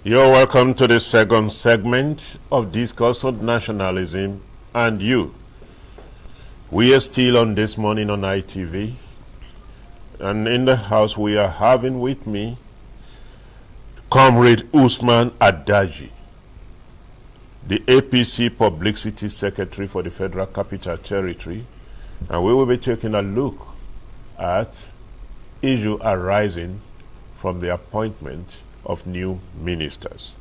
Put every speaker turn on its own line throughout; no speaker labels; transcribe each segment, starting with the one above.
You're welcome to the second segment of Discourse on Nationalism and You. We are still on This Morning on ITV, and in the house we are having with me Comrade Usman Adaji, the APC Publicity Secretary for the Federal Capital Territory, and we will be taking a look at issues arising from the appointment of new ministers.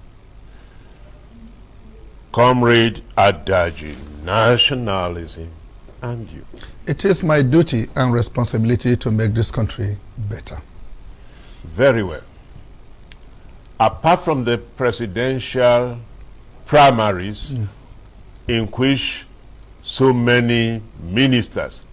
Comrade Adaji, Nationalism and You.
It is my duty and responsibility to make this country better.
Very well. Apart from the presidential primaries in which so many ministers,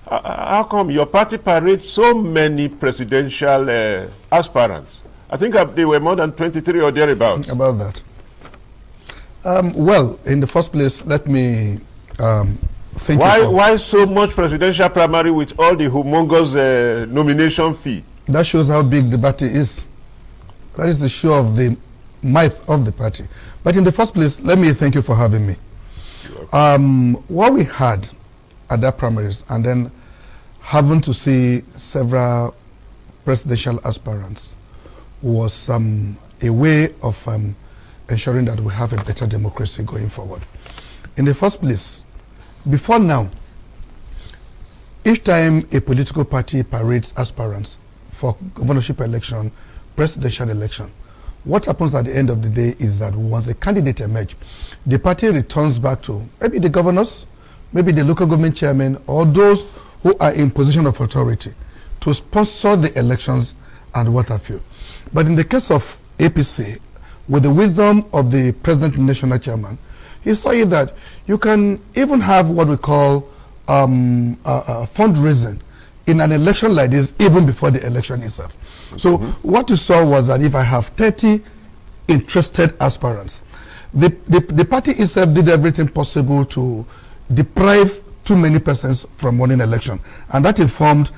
how come your party parades so many presidential aspirants? I think they were more than 23 or thereabouts.
About that. Well, in the first place, let me think.
Why so much presidential primary with all the humongous nomination fee?
That shows how big the party is. That is the show of the might of the party. But in the first place, let me thank you for having me. What we had at that primaries, and then having to see several presidential aspirants, was a way of ensuring that we have a better democracy going forward. In the first place, before now, each time a political party parades aspirants for governorship election, presidential election, what happens at the end of the day is that once a candidate emerges, the party returns back to maybe the governors, maybe the local government chairman, or those who are in position of authority to sponsor the elections and what have you. But in the case of APC, with the wisdom of the present national chairman, he saw that you can even have what we call fundraising in an election like this, even before the election itself. So what you saw was that if I have 30 interested aspirants, the party itself did everything possible to deprive too many persons from winning election, and that informed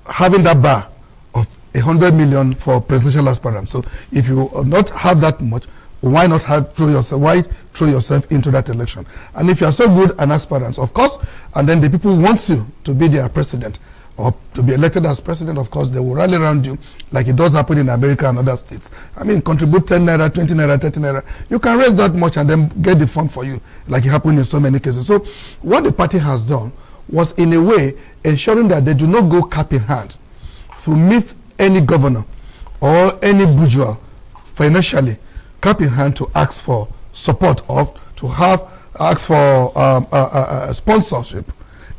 having that bar of 100 million for presidential aspirants. So if you not have that much, why not throw yourself into that election? And if you are so good an aspirant, of course, and then the people want you to be their president or to be elected as president, of course, they will rally around you like it does happen in America and other states. I mean, contribute 10 naira, 20 naira, 30 naira. You can raise that much and then get the fund for you, like it happened in so many cases. So what the party has done was, in a way, ensuring that they do not go cap in hand to meet any governor or any bourgeois financially, cap in hand, to ask for support or to ask for sponsorship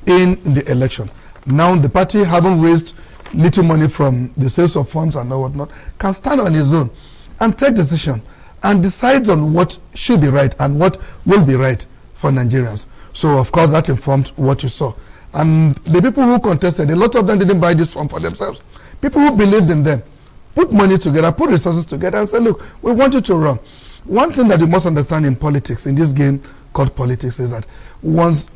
in the election. Now the party, having raised little money from the sales of funds and whatnot, can stand on its own and take decision and decide on what should be right and what will be right for Nigerians. So of course that informed what you saw. And the people who contested, a lot of them didn't buy this form for themselves. People who believed in them put money together, put resources together and said, look, we want you to run. One thing that you must understand in politics, in this game called politics, is that once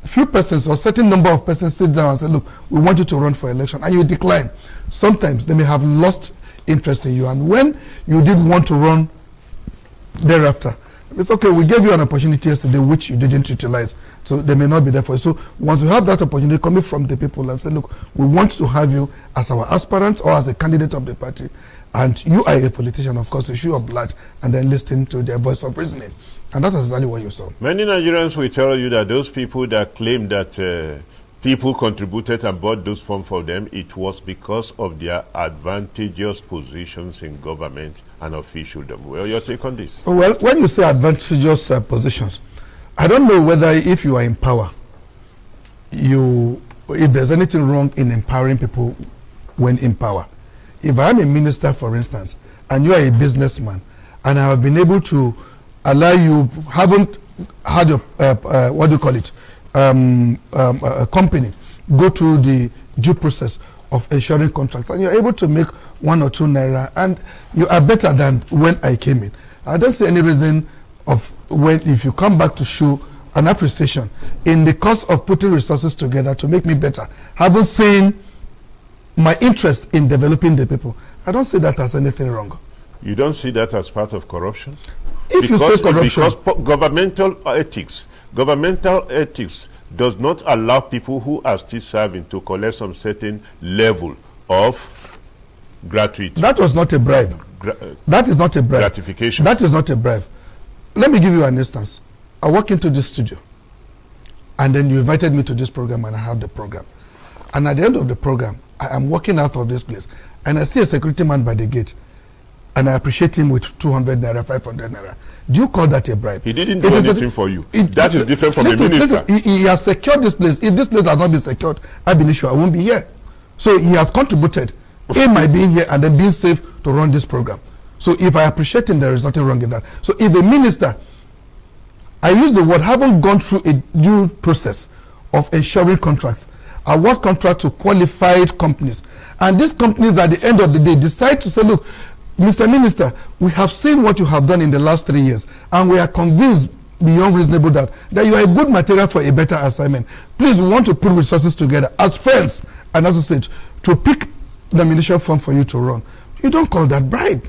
few persons or certain number of persons sit down and say, look, we want you to run for election, and you decline, sometimes they may have lost interest in you. And when you did want to run thereafter, it's okay, we gave you an opportunity yesterday which you didn't utilize, so they may not be there for you. So once you have that opportunity coming from the people and say, look, we want to have you as our aspirant or as a candidate of the party, and you are a politician, of course, you should oblige and then listen to their voice of reasoning. And that is exactly what you saw.
Many Nigerians will tell you that those people that claim that people contributed and bought those funds for them, it was because of their advantageous positions in government and officialdom. Well, your take on this?
Well, when you say advantageous positions, I don't know whether if you are in power, if there's anything wrong in empowering people when in power. If I am a minister, for instance, and you are a businessman, and I have been able to allow you, haven't had your, what do you call it, a company go through the due process of ensuring contracts, and you're able to make 1 or 2 naira, and you are better than when I came in. I don't see any reason of if you come back to show an appreciation in the course of putting resources together to make me better, having seen my interest in developing the people. I don't see that as anything wrong.
You don't see that as part of corruption?
If you say corruption,
because governmental ethics does not allow people who are still serving to collect some certain level of gratuity.
That was not a bribe. That is not a bribe.
Gratification.
That is not a bribe. Let me give you an instance. I walk into this studio, and then you invited me to this program, and I have the program. And at the end of the program, I am walking out of this place, and I see a security man by the gate, and I appreciate him with 200 naira, 500 naira. Do you call that a bribe?
He didn't do anything for you. That is different from the minister.
He has secured this place. If this place has not been secured, I've been sure I won't be here. So he has contributed in my being here and then being safe to run this program. So if I appreciate him, there is nothing wrong in that. So if a minister, I use the word, haven't gone through a due process of ensuring contracts, award contract to qualified companies, and these companies at the end of the day decide to say, look, Mr. Minister, we have seen what you have done in the last 3 years, and we are convinced beyond reasonable doubt that you are a good material for a better assignment. Please, we want to put resources together as friends and associates to pick the nomination form for you to run. You don't call that bribe.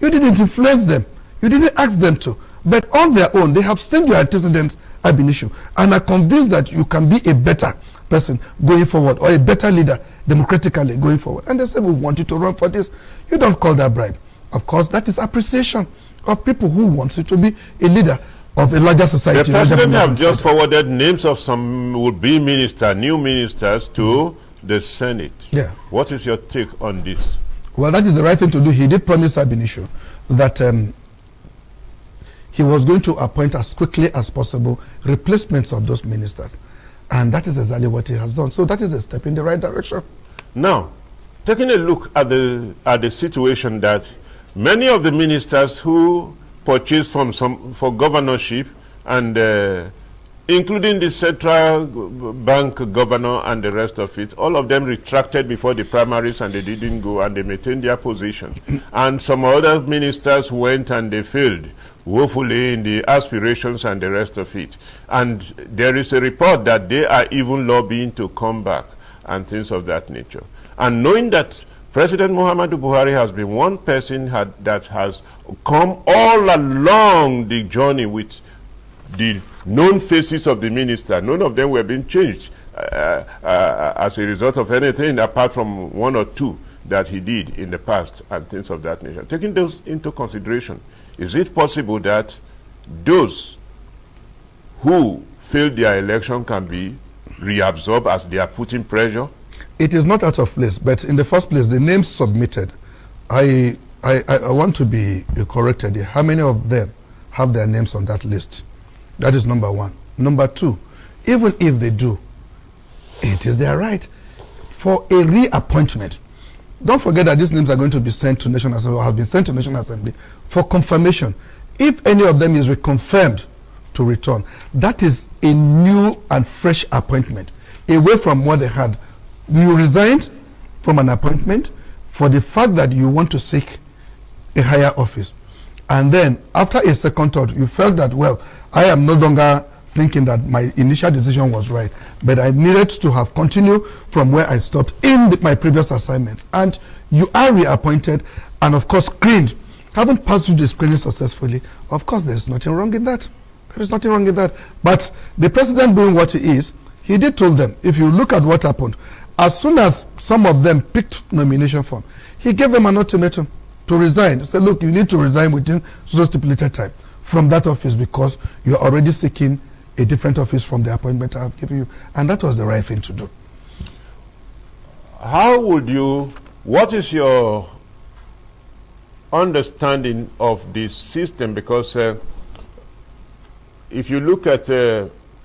You didn't influence them. You didn't ask them to. But on their own, they have seen your antecedents ab initio and are convinced that you can be a better person going forward, or a better leader democratically going forward. And they say, we want you to run for this. You don't call that bribe. Of course, that is appreciation of people who want you to be a leader of a larger society.
The president have just forwarded names of some would-be new ministers to the Senate.
Yeah.
What is your take on this?
Well, that is the right thing to do. He did promise ab initio that he was going to appoint as quickly as possible replacements of those ministers. And that is exactly what he has done. So that is a step in the right direction.
Now, taking a look at the situation that many of the ministers who purchased for governorship, and including the central bank governor and the rest of it, all of them retracted before the primaries and they didn't go and they maintained their position. And some other ministers went and they failed woefully in the aspirations and the rest of it. And there is a report that they are even lobbying to come back and things of that nature. And knowing that President Muhammadu Buhari has been one person that has come all along the journey with the known faces of the minister, none of them were being changed as a result of anything apart from one or two that he did in the past and things of that nature. Taking those into consideration, is it possible that those who failed their election can be reabsorbed as they are putting pressure?
It is not out of place, but in the first place, the names submitted, I want to be corrected here. How many of them have their names on that list? That is number one. Number two, even if they do, it is their right for a reappointment. Don't forget that these names are going to be sent to National Assembly, or have been sent to National Assembly for confirmation. If any of them is reconfirmed to return, that is a new and fresh appointment, away from what they had. You resigned from an appointment for the fact that you want to seek a higher office. And then, after a second thought, you felt that, well, I am no longer thinking that my initial decision was right, but I needed to have continued from where I stopped in my previous assignments. And you are reappointed and, of course, screened. Having passed through the screening successfully, of course, there's nothing wrong in that. There is nothing wrong in that. But the president being what he is, he did tell them, if you look at what happened, as soon as some of them picked nomination form, he gave them an ultimatum to resign. He said, look, you need to resign within so stipulated time from that office because you're already seeking a different office from the appointment I have given you. And that was the right thing to do.
How would you, what is your understanding of this system? Because if you look at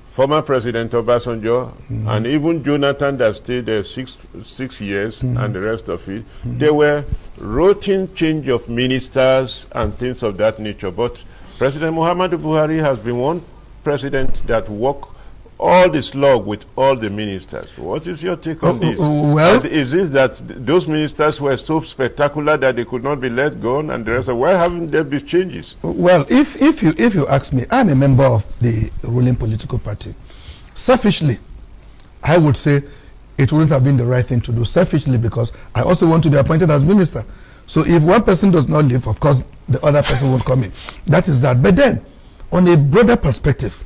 former President Obasanjo and even Jonathan that stayed there six years and the rest of it, there were routine change of ministers and things of that nature. But President Muhammadu Buhari has been one president that worked all the slog with all the ministers. What is your take on this?
Well,
and is it that those ministers were so spectacular that they could not be let go and the rest of, why haven't there been changes?
Well, if you ask me, I'm a member of the ruling political party. Selfishly, I would say it wouldn't have been the right thing to do. Selfishly, because I also want to be appointed as minister. So if one person does not leave, of course, the other person won't come in. That is that. But then, on a broader perspective,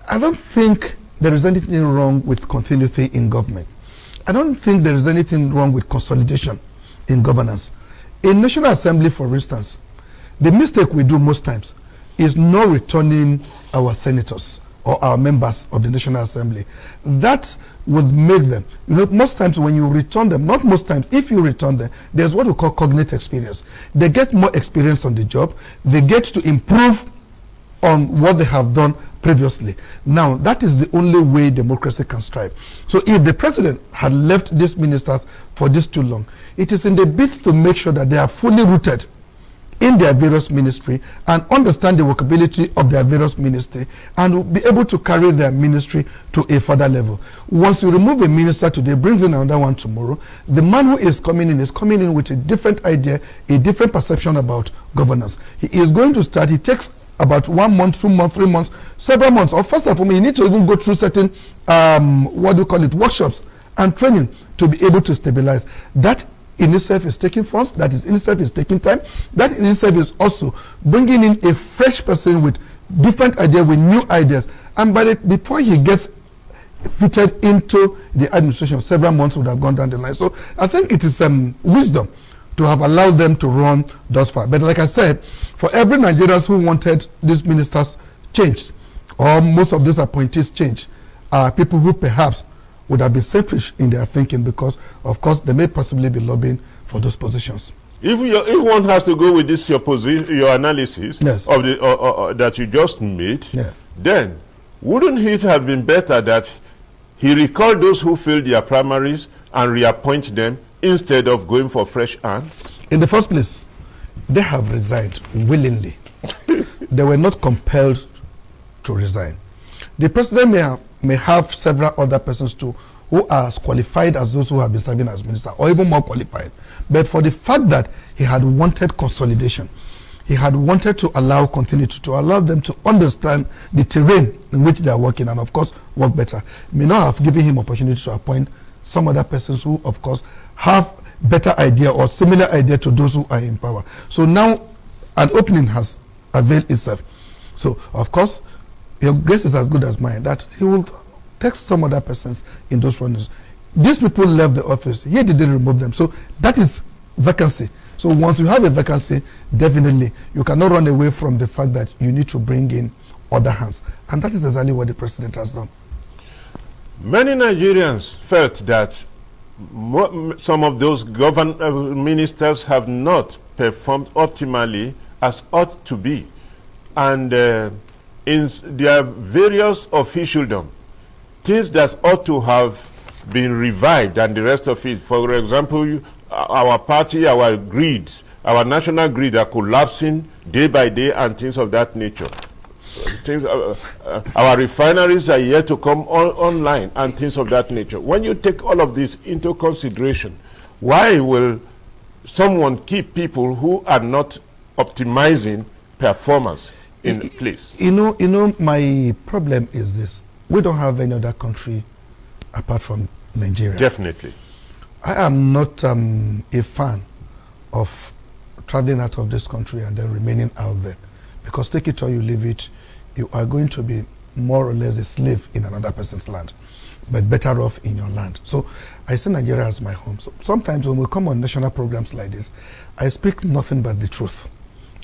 I don't think there is anything wrong with continuity in government. I don't think there is anything wrong with consolidation in governance. In National Assembly, for instance, the mistake we do most times is not returning our senators or our members of the National Assembly. That would make them, most times when you return them, not most times, if you return them, there's what we call cognate experience. They get more experience on the job. They get to improve on what they have done previously. Now, that is the only way democracy can strive. So if the president had left these ministers for this too long, it is in the bid to make sure that they are fully rooted in their various ministry and understand the workability of their various ministry and will be able to carry their ministry to a further level. Once you remove a minister today, brings in another one tomorrow, the man who is coming in with a different idea, a different perception about governance. He is going to start, he takes about 1 month, 2 months, 3 months, several months, or first and foremost, you need to even go through certain, workshops and training to be able to stabilize. That in itself is taking funds, that is in itself is taking time, that in itself is also bringing in a fresh person with different ideas, with new ideas. And before he gets fitted into the administration, several months would have gone down the line. So I think it is wisdom to have allowed them to run thus far. But like I said, for every Nigerians who wanted these ministers changed, or most of these appointees changed, are people who perhaps would have been selfish in their thinking because, of course, they may possibly be lobbying for those positions.
If one has to go with this your analysis,
yes,
of the that you just made,
yeah,
then wouldn't it have been better that he recalled those who failed their primaries and reappoint them instead of going for fresh hands?
In the first place, they have resigned willingly. They were not compelled to resign. The president may have several other persons too who are as qualified as those who have been serving as minister, or even more qualified. But for the fact that he had wanted consolidation, he had wanted to allow continuity, to allow them to understand the terrain in which they are working and, of course, work better. May not have given him opportunity to appoint some other persons who, of course, have better idea or similar idea to those who are in power. So now an opening has availed itself. So, of course, your grace is as good as mine, that he will take some other persons in those runnings. These people left the office. He didn't remove them. So that is vacancy. So once you have a vacancy, definitely you cannot run away from the fact that you need to bring in other hands. And that is exactly what the president has done.
Many Nigerians felt that some of those ministers have not performed optimally as ought to be. And in their various officialdom, things that ought to have been revived and the rest of it. For example, our party, our grids, our national grid are collapsing day by day and things of that nature. Our refineries are yet to come online and things of that nature. When you take all of this into consideration, why will someone keep people who are not optimizing performance in place?
You know, my problem is this. We don't have any other country apart from Nigeria.
Definitely.
I am not a fan of traveling out of this country and then remaining out there. Because take it or you leave it, you are going to be more or less a slave in another person's land, but better off in your land. So I see Nigeria as my home. So sometimes when we come on national programs like this, I speak nothing but the truth.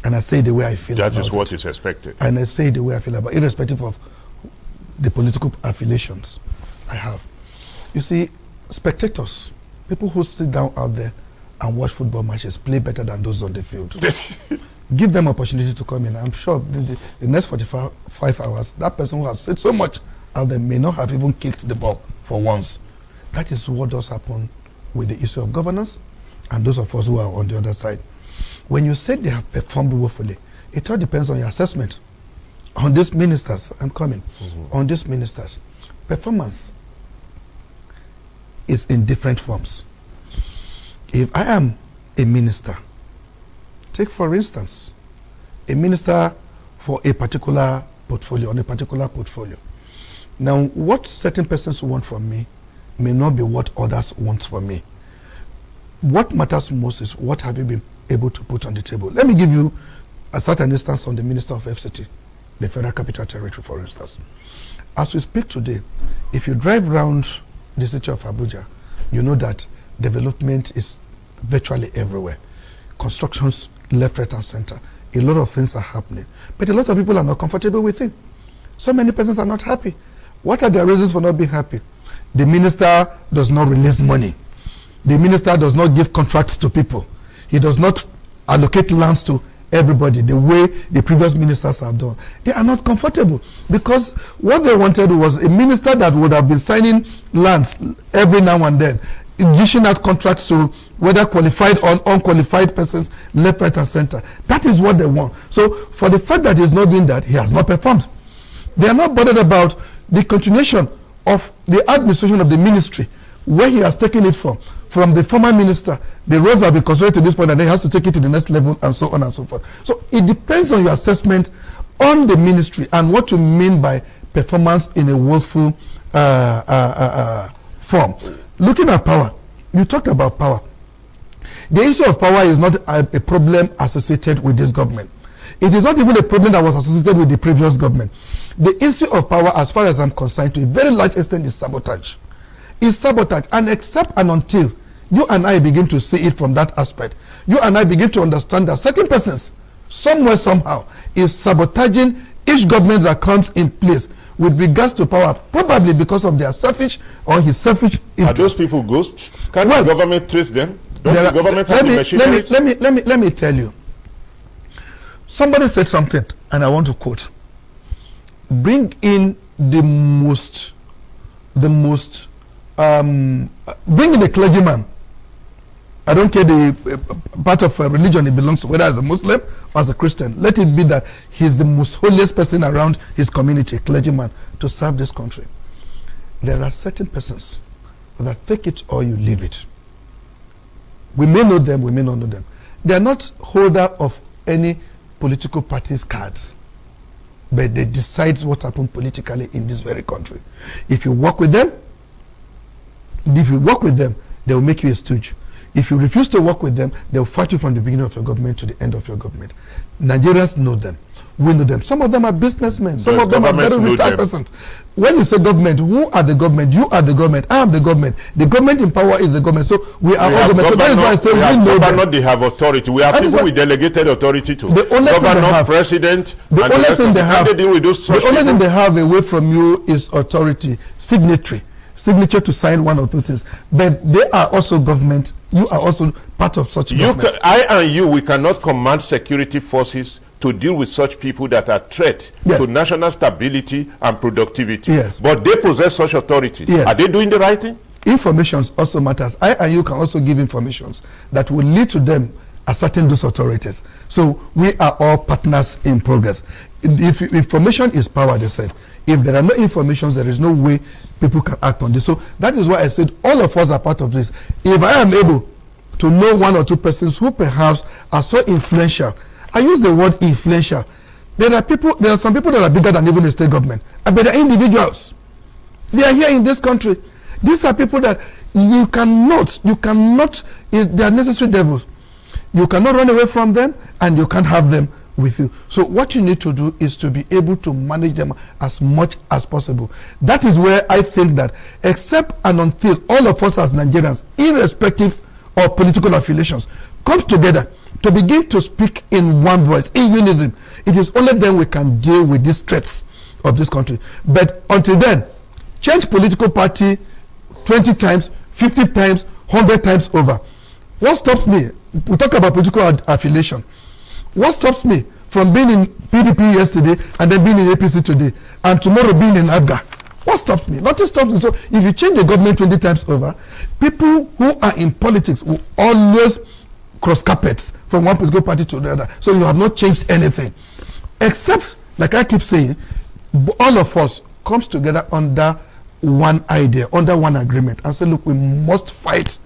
And I say the way I feel about it.
That is what is expected.
And I say the way I feel about it, irrespective of the political affiliations I have. You see, spectators, people who sit down out there and watch football matches, play better than those on the field. Give them opportunity to come in. I'm sure the next 45 hours, that person who has said so much out there may not have even kicked the ball for once. That is what does happen with the issue of governance and those of us who are on the other side. When you say they have performed woefully, it all depends on your assessment. On these ministers, I'm coming, on these ministers, performance is in different forms. If I am a minister, take for instance, a minister for a particular portfolio, on a particular portfolio. Now, what certain persons want from me may not be what others want from me. what matters most is what have you been able to put on the table. Let me give you a certain instance on the Minister of FCT, the Federal Capital Territory, for instance. As we speak today, if you drive around the city of Abuja, you know that development is virtually everywhere. Constructions left, right, and center. A lot of things are happening. But a lot of people are not comfortable with it. So many persons are not happy. What are their reasons for not being happy? The minister does not release money. The minister does not give contracts to people. He does not allocate lands to everybody the way the previous ministers have done. They are not comfortable because what they wanted was a minister that would have been signing lands every now and then, dishing out contracts to whether qualified or unqualified persons left, right, and center. That is what they want. So for the fact that he's not doing that, he has not performed. They are not bothered about the continuation of the administration of the ministry, where he has taken it from the former minister. The roads have been constructed to this point and then he has to take it to the next level and so on and so forth. So it depends on your assessment on the ministry and what you mean by performance in a willful form. Looking at power, you talked about power. The issue of power is not a problem associated with this government. It is not even a problem that was associated with the previous government. The issue of power, as far as I'm concerned, to a very large extent is sabotage. It's sabotage, and except and until you and I begin to see it from that aspect, you and I begin to understand that certain persons, somewhere, somehow, is sabotaging each government that comes in place with regards to power, probably because of their selfish or his selfish interest. Are
those people ghosts? Can the government trace them? Don't the government have the machinery?
Let me tell you. Somebody said something, and I want to quote. Bring in bring in a clergyman. I don't care the part of religion he belongs to, whether as a Muslim or as a Christian. Let it be that he's the most holiest person around his community, a clergyman, to serve this country. There are certain persons that take it or you leave it. We may know them, we may not know them. They are not holder of any political party's cards, but they decide what happens politically in this very country. If you work with them, they will make you a stooge. If you refuse to work with them, they will fight you from the beginning of your government to the end of your government. Nigerians know them. We know them. Some of them are businessmen. Some of them are very retired persons. When you say government, who are the government? You are the government. I am the government. The government in power is the government. So we are all government. So that is why I say we know them.
They have authority. We have people with delegated authority to.
The only
governor, president.
The only thing they have. The only thing they have away from you is authority, signature to sign one or two things. But they are also government. You are also part of such government.
I and you, we cannot command security forces to deal with such people that are threat to national stability and productivity.
Yes.
But they possess such authority.
Yes.
Are they doing the right thing?
Information also matters. I and you can also give informations that will lead to them asserting those authorities. So we are all partners in progress. If information is power, they said. If there are no informations, there is no way people can act on this. So that is why I said all of us are part of this. If I am able to know one or two persons who perhaps are so influential, I use the word influential. There are some people that are bigger than even the state government, but they are individuals. They are here in this country. These are people that you cannot, they are necessary devils. You cannot run away from them, and you can't have them with you. So what you need to do is to be able to manage them as much as possible. That is where I think that except and until all of us as Nigerians, irrespective of political affiliations, comes together to begin to speak in one voice, in unison, it is only then we can deal with these threats of this country. But until then, change political party 20 times, 50 times, 100 times over. What stops me? We talk about political affiliation. What stops me from being in PDP yesterday and then being in APC today and tomorrow being in ABGA? What stops me? Nothing stops me. So if you change the government 20 times over, people who are in politics will always cross carpets from one political party to the other. So you have not changed anything. Except, like I keep saying, all of us comes together under one idea, under one agreement, and say, look, we must fight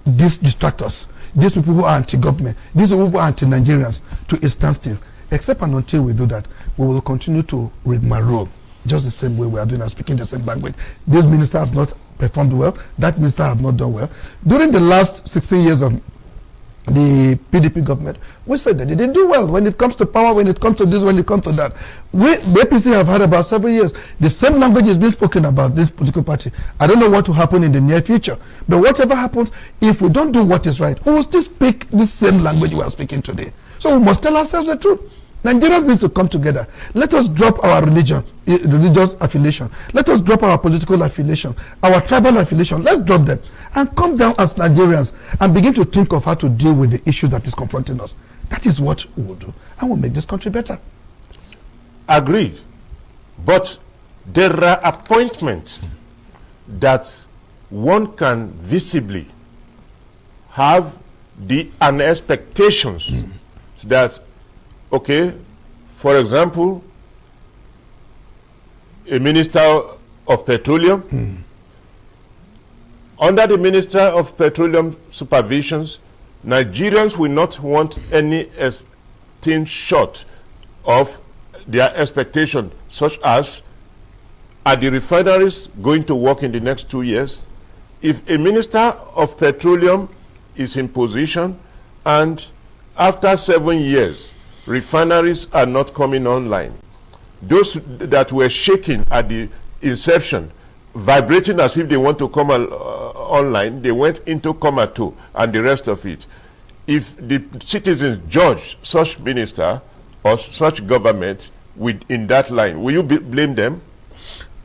these distractors, these people who are anti-government, these people who are anti-Nigerians, to a standstill. Except and until we do that, we will continue to rigmarole just the same way we are doing and speaking the same language. These ministers have not performed well, that minister have not done well. During the last 16 years of the PDP government, we said that they didn't do well when it comes to power, when it comes to this, when it comes to that. The APC have had about 7 years. The same language is being spoken about this political party. I don't know what will happen in the near future. But whatever happens, if we don't do what is right, we will still speak this same language we are speaking today. So we must tell ourselves the truth. Nigerians need to come together. Let us drop our religious affiliation. Let us drop our political affiliation, our tribal affiliation. Let's drop them and come down as Nigerians and begin to think of how to deal with the issue that is confronting us. That is what we will do, and we'll make this country better.
Agreed. But there are appointments that one can visibly have an expectations that, okay, for example, a minister of petroleum, under the Minister of Petroleum supervisions, Nigerians will not want anything short of their expectation, such as, are the refineries going to work in the next 2 years? If a Minister of Petroleum is in position and after 7 years, refineries are not coming online, those that were shaking at the inception, vibrating as if they want to come online, they went into coma 2 and the rest of it. If the citizens judge such minister or such government in that line, will you blame them?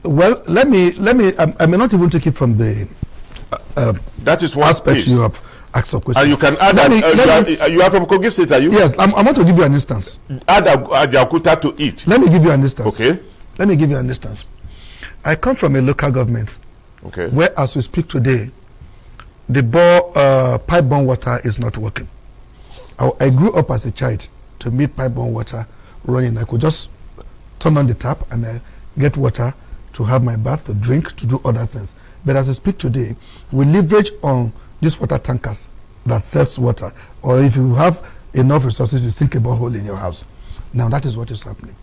Well, let me. I may not even take it from the
that is one
aspect
piece.
you have asked a question.
And you can add that you are from Kogi State, are you?
Yes, I want to give you an instance.
Add Ajaokuta to it.
Let me give you an instance.
Okay.
Let me give you an instance. I come from a local government,
okay,
where as we speak today, the pipe-borne water is not working. I grew up as a child to meet pipe-borne water running. I could just turn on the tap and I get water to have my bath, to drink, to do other things. But as I speak today, we leverage on these water tankers that serves water, or if you have enough resources to sink a borehole in your house. Now that is what is happening.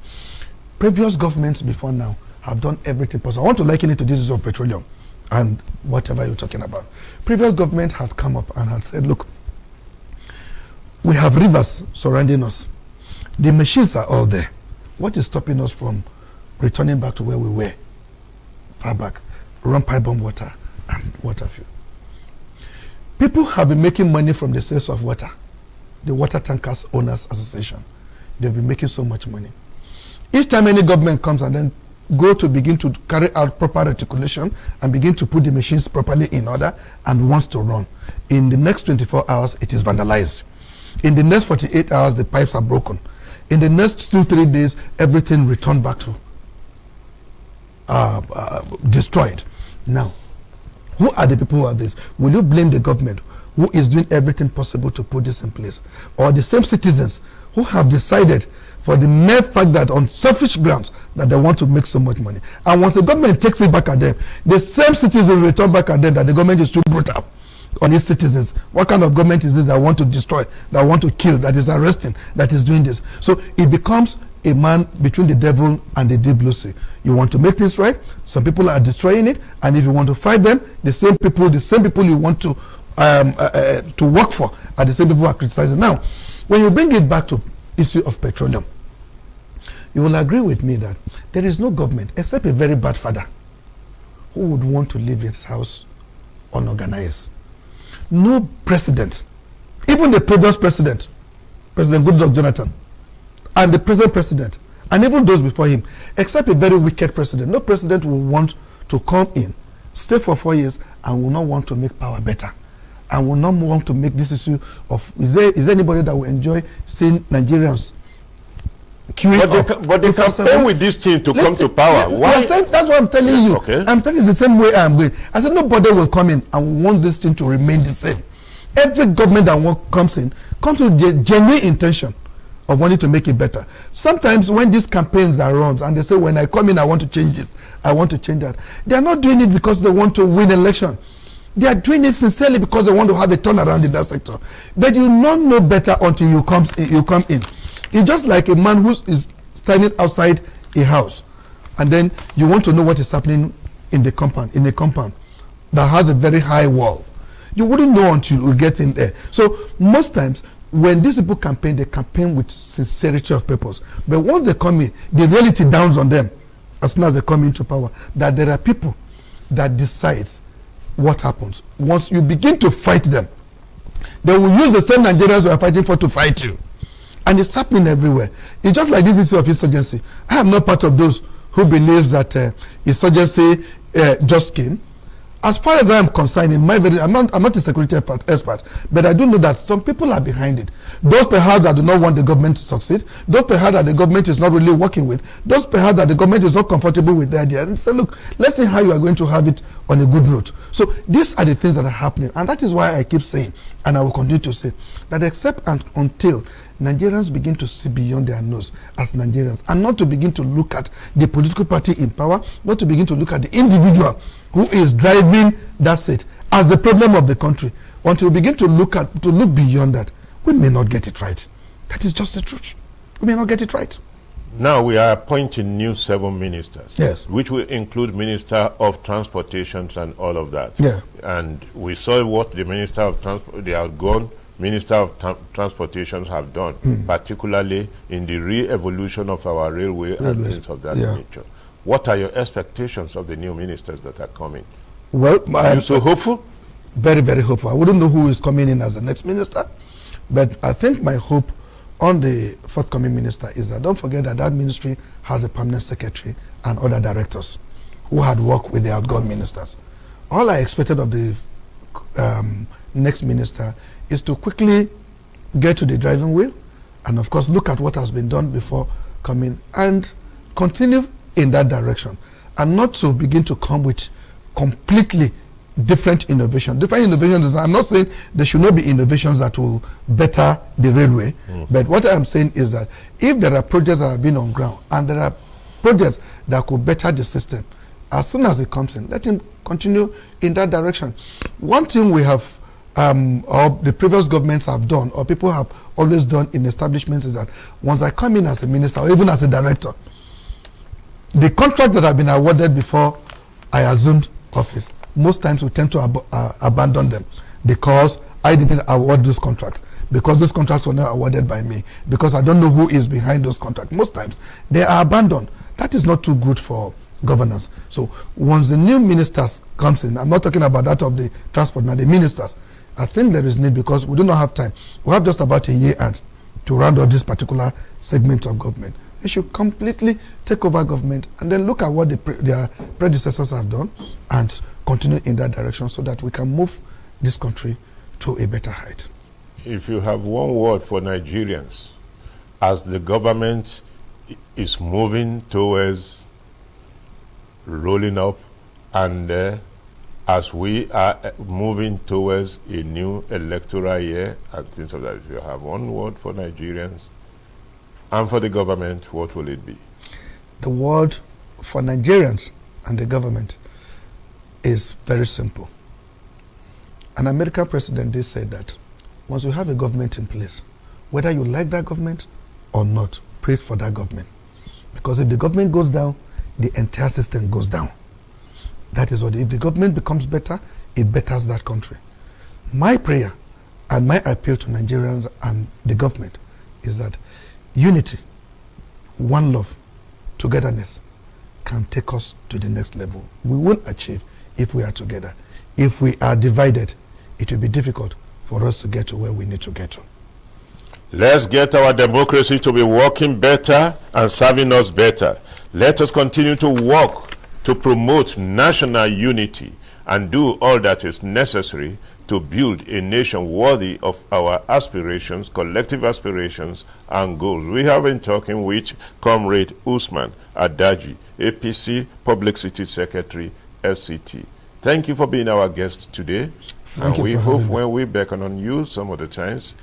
Previous governments before now have done everything possible. I want to liken it to this issue of petroleum and whatever you're talking about. Previous government had come up and had said, look, we have rivers surrounding us. The machines are all there. What is stopping us from returning back to where we were far back? Run pipe-borne water and water fuel. People have been making money from the sales of water. The Water Tankers Owners Association. They've been making so much money. Each time any government comes and then go to begin to carry out proper articulation and begin to put the machines properly in order and wants to run, in the next 24 hours it is vandalized. In the next 48 hours the pipes are broken. In the next 2-3 days everything returned back to destroyed. Now, who are the people who are this? Will you blame the government who is doing everything possible to put this in place, or the same citizens who have decided for the mere fact that on selfish grounds that they want to make so much money, and once the government takes it back at them, the same citizens return back at them that the government is too brutal on its citizens? What kind of government is this that want to destroy, that want to kill, that is arresting, that is doing this? So it becomes a man between the devil and the deep blue sea. You want to make things right, some people are destroying it, and if you want to fight them, the same people you want to work for are the same people who are criticizing. Now, when you bring it back to issue of petroleum, you will agree with me that there is no government except a very bad father who would want to leave his house unorganized. No president, even the previous president, President Goodluck Jonathan, and the present president, and even those before him, except a very wicked president, no president will want to come in, stay for 4 years, and will not want to make power better, and will not want to make this issue of, is there anybody that will enjoy seeing Nigerians queuing up?
But they campaign with this thing to come to power. Why?
That's what I'm telling you.
Okay.
I'm telling you the same way I'm going. I said nobody will come in and want this thing to remain the same. Every government that comes in comes with the genuine intention of wanting to make it better. Sometimes when these campaigns are run and they say, when I come in, I want to change this, I want to change that, they are not doing it because they want to win election. They are doing it sincerely because they want to have a turnaround in that sector. But you don't know better until you come in. It's just like a man who is standing outside a house, and then you want to know what is happening in the compound. that has a very high wall. You wouldn't know until you get in there. So most times, when these people campaign, they campaign with sincerity of purpose. But once they come in, the reality downs on them as soon as they come into power, that there are people that decides what happens. Once you begin to fight them, they will use the same Nigerians we are fighting for to fight you. And it's happening everywhere. It's just like this issue of insurgency. I am not part of those who believes that insurgency just came. As far as I am concerned, I'm not a security expert, but I do know that some people are behind it. Those perhaps that do not want the government to succeed, those perhaps that the government is not really working with, those perhaps that the government is not comfortable with the idea, and say, look, let's see how you are going to have it on a good note. So these are the things that are happening, and that is why I keep saying, and I will continue to say, that except and until Nigerians begin to see beyond their nose as Nigerians, and not to begin to look at the political party in power, not to begin to look at the individual who is driving that seat as the problem of the country, until we begin to look beyond that, we may not get it right. That is just the truth. We may not get it right.
Now we are appointing new 7 ministers,
yes,
which will include Minister of Transportation and all of that.
Yeah.
And we saw what the Minister of Minister of Transportation have done, particularly in the re-evolution of our railway and things of that nature. What are your expectations of the new ministers that are coming?
Well,
are you so hopeful?
Very, very hopeful. I wouldn't know who is coming in as the next minister, but I think my hope on the forthcoming minister is that don't forget that that ministry has a permanent secretary and other directors who had worked with the outgoing ministers. All I expected of the next minister is to quickly get to the driving wheel and, of course, look at what has been done before coming and continue in that direction, and not to begin to come with completely different innovation. Different innovations, I'm not saying there should not be innovations that will better the railway, but what I'm saying is that if there are projects that have been on ground and there are projects that could better the system, as soon as it comes in, let him continue in that direction. One thing we have, or the previous governments have done, or people have always done in establishments, is that once I come in as a minister or even as a director, the contracts that have been awarded before I assumed office, most times we tend to abandon them because I didn't award those contracts, because those contracts were not awarded by me, because I don't know who is behind those contracts. Most times they are abandoned. That is not too good for governance. So once the new ministers comes in, I'm not talking about that of the transport, now the ministers, I think there is need, because we do not have time. We have just about a year and to round up this particular segment of government. They should completely take over government and then look at what their predecessors have done and continue in that direction so that we can move this country to a better height.
If you have one word for Nigerians, as the government is moving towards rolling up and as we are moving towards a new electoral year and things like that, if you have one word for Nigerians and for the government, what will it be?
The word for Nigerians and the government is very simple. An American president did say that once you have a government in place, whether you like that government or not, pray for that government. Because if the government goes down, the entire system goes down. That is what, if the government becomes better, it betters that country. My prayer and my appeal to Nigerians and the government is that unity, one love, togetherness can take us to the next level. We will achieve if we are together. If we are divided, it will be difficult for us to get to where we need to get to.
Let's get our democracy to be working better and serving us better. Let us continue to work to promote national unity and do all that is necessary to build a nation worthy of our aspirations, collective aspirations and goals. We have been talking with Comrade Usman Adaji, APC Publicity Secretary, FCT. Thank you for being our guest today. And we hope when we beckon on you some of the times.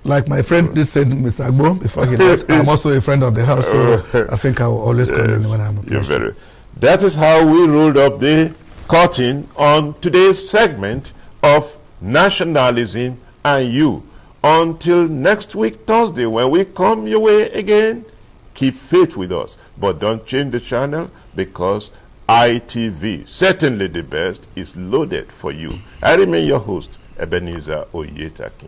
Like my friend did say, Mr. Agbo, before he left, I'm also a friend of the house, so I think I will always come in when I'm a pleasure.
That is how we rolled up the curtain on today's segment of Nationalism and You. Until next week, Thursday, when we come your way again, keep faith with us. But don't change the channel, because ITV. Certainly the best is loaded for you. I remain your host, Ebenezer Oyetaki.